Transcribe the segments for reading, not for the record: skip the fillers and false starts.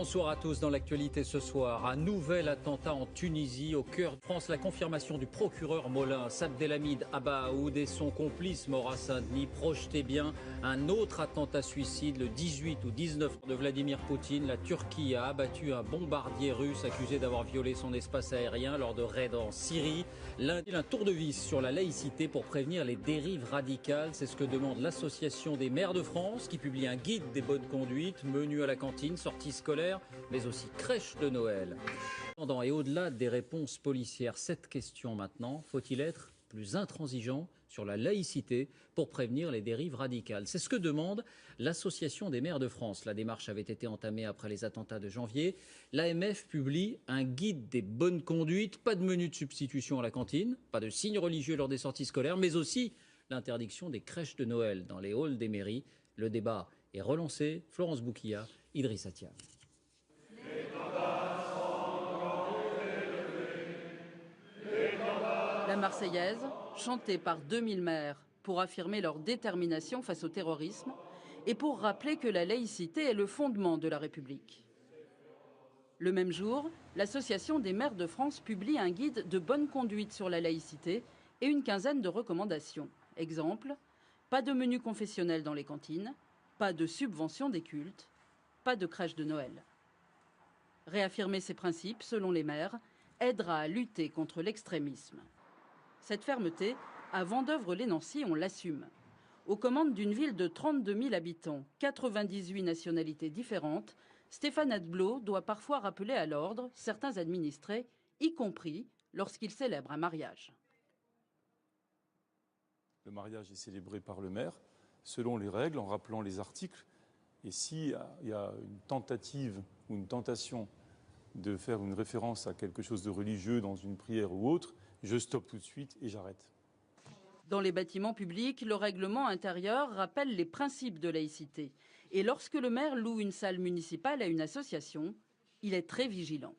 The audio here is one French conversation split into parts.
Bonsoir à tous. Dans l'actualité ce soir, un nouvel attentat en Tunisie, au cœur de France. La confirmation du procureur Molins, Abdelhamid Abaoud et son complice mort à Saint-Denis. Projetez bien un autre attentat suicide le 18 ou 19 de Vladimir Poutine. La Turquie a abattu un bombardier russe accusé d'avoir violé son espace aérien lors de raids en Syrie. Lundi, un tour de vis sur la laïcité pour prévenir les dérives radicales. C'est ce que demande l'Association des maires de France qui publie un guide des bonnes conduites, menu à la cantine, sorties scolaires, mais aussi crèche de Noël. Et au-delà des réponses policières, cette question maintenant, faut-il être plus intransigeant sur la laïcité pour prévenir les dérives radicales? C'est ce que demande l'Association des maires de France. La démarche avait été entamée après les attentats de janvier. L'AMF publie un guide des bonnes conduites, pas de menu de substitution à la cantine, pas de signes religieux lors des sorties scolaires, mais aussi l'interdiction des crèches de Noël dans les halls des mairies. Le débat est relancé. Florence Bouquilla, Idriss Attia. La Marseillaise, chantée par 2000 maires pour affirmer leur détermination face au terrorisme et pour rappeler que la laïcité est le fondement de la République. Le même jour, l'Association des maires de France publie un guide de bonne conduite sur la laïcité et une quinzaine de recommandations. Exemple, pas de menu confessionnel dans les cantines, pas de subvention des cultes, pas de crèche de Noël. Réaffirmer ces principes, selon les maires, aidera à lutter contre l'extrémisme. Cette fermeté, à Vendeuvre-lès-Nancy, on l'assume. Aux commandes d'une ville de 32 000 habitants, 98 nationalités différentes, Stéphane Adblot doit parfois rappeler à l'ordre certains administrés, y compris lorsqu'ils célèbrent un mariage. Le mariage est célébré par le maire, selon les règles, en rappelant les articles. Et s'il y a une tentative ou une tentation de faire une référence à quelque chose de religieux dans une prière ou autre, je stoppe tout de suite et j'arrête. Dans les bâtiments publics, le règlement intérieur rappelle les principes de laïcité. Et lorsque le maire loue une salle municipale à une association, il est très vigilant.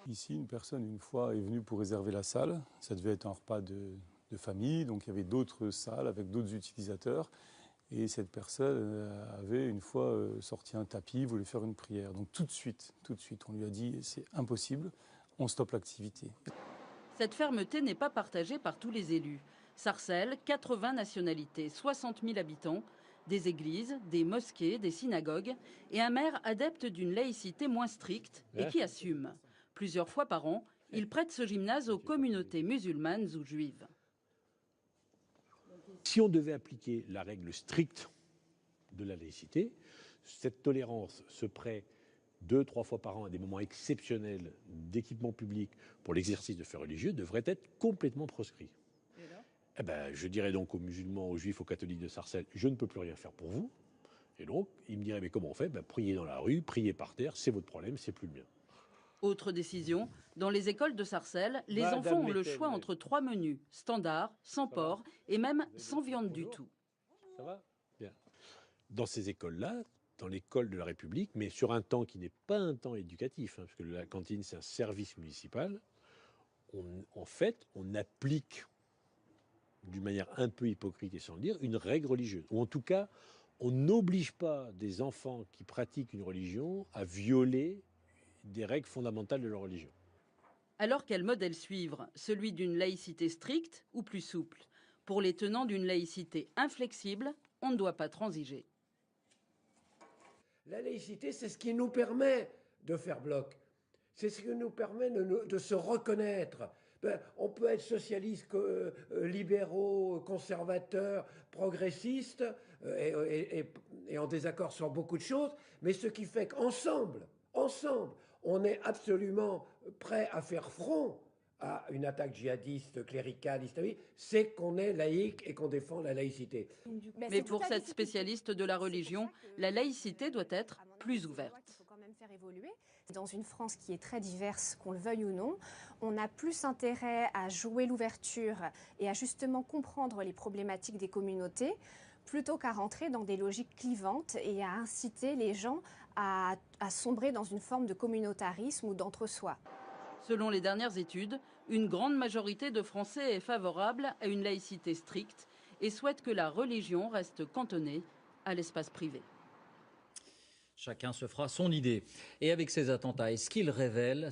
Ici, une personne, une fois, est venue pour réserver la salle. Ça devait être un repas de famille, donc il y avait d'autres salles avec d'autres utilisateurs. Et cette personne avait une fois sorti un tapis, voulait faire une prière. Donc tout de suite, on lui a dit c'est impossible, on stoppe l'activité. Cette fermeté n'est pas partagée par tous les élus. Sarcelles, 80 nationalités, 60 000 habitants, des églises, des mosquées, des synagogues et un maire adepte d'une laïcité moins stricte et qui assume. Plusieurs fois par an, il prête ce gymnase aux communautés musulmanes ou juives. Si on devait appliquer la règle stricte de la laïcité, cette tolérance se prête 2-3 fois par an à des moments exceptionnels d'équipement public pour l'exercice de faits religieux devrait être complètement proscrit. Je dirais donc aux musulmans, aux juifs, aux catholiques de Sarcelles, je ne peux plus rien faire pour vous. Et donc, ils me diraient, mais comment on fait? Priez dans la rue, priez par terre, c'est votre problème, c'est plus le mien. Autre décision, dans les écoles de Sarcelles, les enfants ont le choix entre 3 menus, standard, sans porc et même sans viande du tout. Ça va? Bien. Dans ces écoles-là, dans l'école de la République, mais sur un temps qui n'est pas un temps éducatif, parce que la cantine, c'est un service municipal, on applique, d'une manière un peu hypocrite et sans le dire, une règle religieuse. Ou en tout cas, on n'oblige pas des enfants qui pratiquent une religion à violer des règles fondamentales de leur religion. Alors quel modèle suivre? Celui d'une laïcité stricte ou plus souple? Pour les tenants d'une laïcité inflexible, on ne doit pas transiger. La laïcité, c'est ce qui nous permet de faire bloc. C'est ce qui nous permet de se reconnaître. On peut être socialiste, libéraux, conservateurs, progressistes et en désaccord sur beaucoup de choses, mais ce qui fait qu'ensemble, on est absolument prêt à faire front à une attaque djihadiste, cléricale, islamiste, c'est qu'on est laïque et qu'on défend la laïcité. Mais pour cette spécialiste de la religion, la laïcité doit être plus ouverte. Il faut quand même faire évoluer. Dans une France qui est très diverse, qu'on le veuille ou non, on a plus intérêt à jouer l'ouverture et à justement comprendre les problématiques des communautés plutôt qu'à rentrer dans des logiques clivantes et à inciter les gens à sombrer dans une forme de communautarisme ou d'entre-soi. Selon les dernières études, une grande majorité de Français est favorable à une laïcité stricte et souhaite que la religion reste cantonnée à l'espace privé. Chacun se fera son idée. Et avec ces attentats, est-ce qu'ils révèlent